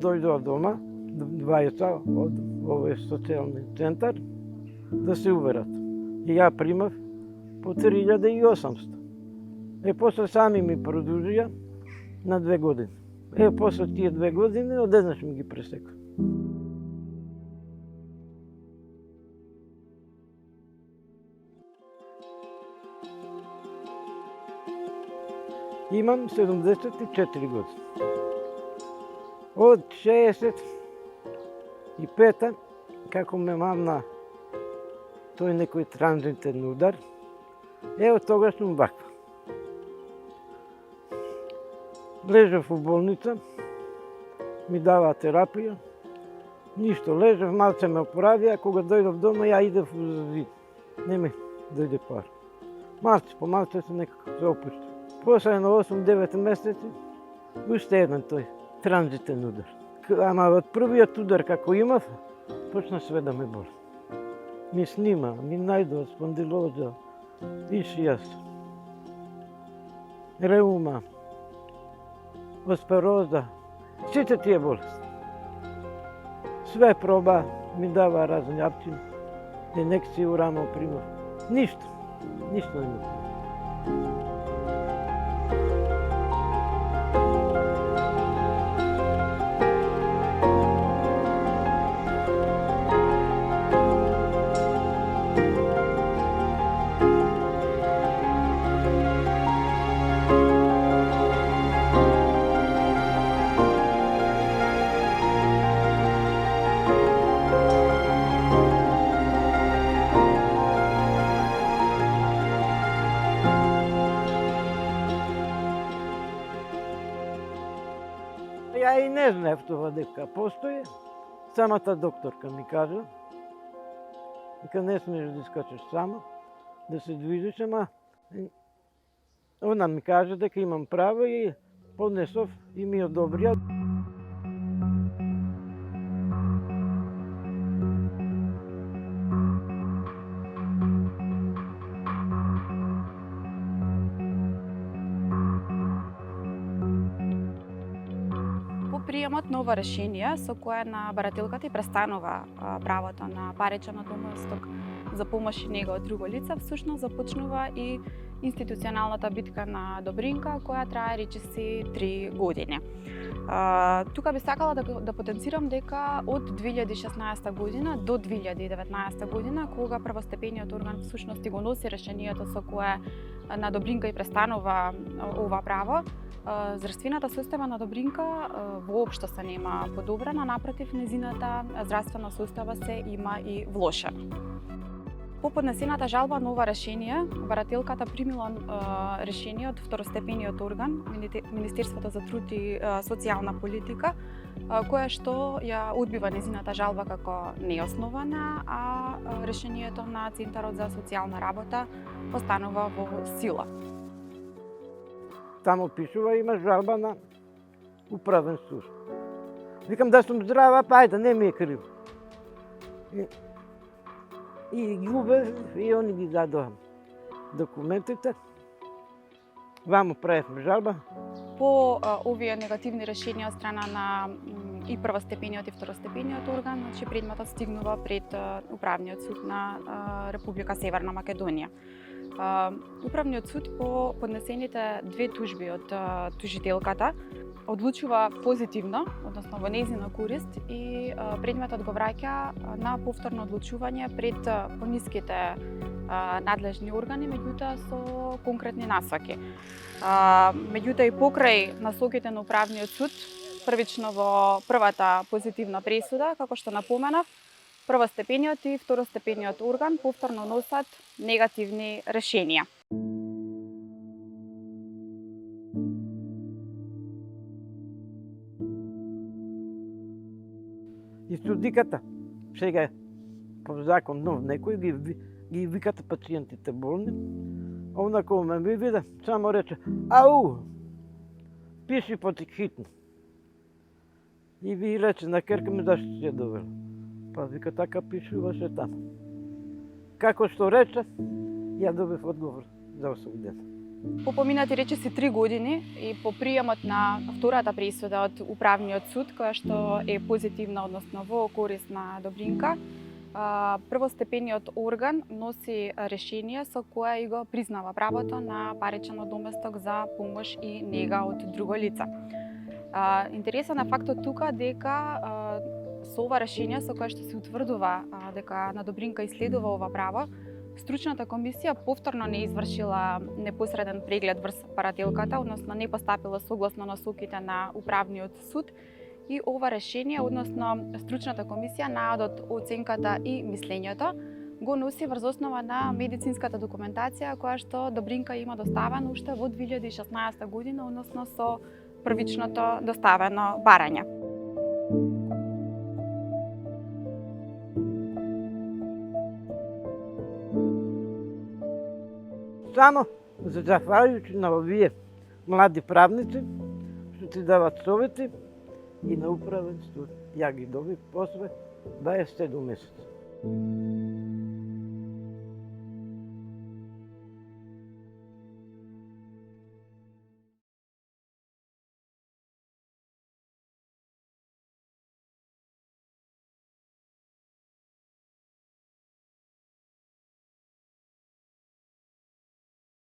дојдоа дома, двајца од овој социјални центар, да се уверат. И ја примав по 3800. После сами ми продужија на 2 години. После тие 2 години, одеднаш ми ги пресека. Имам 74 години. Од 65-та, како ме мамна тој некој транзитен удар, од тогаш сум ваква. Лежав во болница, ми даваа терапија, ништо, лежав, малце ме оправија, кога дојдов дома, ја идев во зид. Не ми дојде пар. Малце по малце се некако се опушти. После на 8-9 месеци, уште еден тој транзитен удар. Ама од првиот удар како имав, почна све да ме боли. Ми снима, ми најдоа спондилоза, ишијас, реума, оспероза, сите тие болести. Све проба, ми дава разни апчини, инекции у рамо примав. Ништо не ми. Ја и не знаев тоа дека постои. Самата докторка ми кажа дека не смееш да искачеш сама, да се движиш, ама она ми кажа дека имам право и поднесов и ми одобрија. Приемот на ова решение со кое на барателката и престанува правото на паричен одоместок за помош и нега од друго лице, всушност започнува и институционалната битка на Добринка, која трае речиси 3 години. Тука би сакала да потенцирам дека од 2016 година до 2019 година, кога првостепениот орган всушност го носи решението со кое на Добринка и престанува ова право, здравствената состојба на Добринка воопшто се нема подобрена, напротив, незината здравствена состојба се има и влошена. По поднесената жалба на ова решение, барателката примила решение од второстепениот орган, Министерството за труд и социјална политика, која што ја одбива незината жалба како неоснована, а решението на Центарот за социјална работа останува во сила. Таму пишува има жалба на управен суд. Викам да сум здрава, па ајде, не ми е криво. И губев и они ги дадоа документите. Ваму правевме жалба. По овие негативни решенија од страна на и првостепениот и второстепениот орган, значи предметот стигнува пред Управниот суд на Република Северна Македонија. Управниот суд по поднесените 2 тужби од тужителката одлучува позитивно, односно во нејзина корист, и предметот го враќа на повторно одлучување пред пониските надлежни органи, меѓутоа со конкретни насоки. Меѓутоа и покрај насоките на Управниот суд, првично во првата позитивна пресуда, како што напоменав, првостепениот и второстепениот орган повторно носат негативни решенија. И судиката, сега по закон нов некој ги викате пациентите болни, а она кога ме ви виде, само рече: ау, пиши хитно. И ви рече на керка ми зашто си ја довела. Па вика така пишуваше таму. Како што рече, ја добив одговор за освободен. По поминати речиси 3 години и по приемот на втората пресуда од управниот суд, која што е позитивна, односно во корист на Добринка, првостепениот орган носи решение со кое и го признава правото на паричен одоместок за помош и нега од друго лице. Интересен е фактот тука дека со ова решение со кое што се утврдува дека на Добринка иследува ова право, стручната комисија повторно не извршила непосреден преглед врз барателката, односно не постапила согласно насоките на управниот суд и ова решение, односно стручната комисија, наодот, оценката и мислењето го носи врз основа на медицинската документација која што Добринка има доставена уште во 2016 година, односно со првичното доставено барање. Само захвалjujući на овие млади правници што ти дават совети и на управен суд. Ја ги добив после 27 месеца.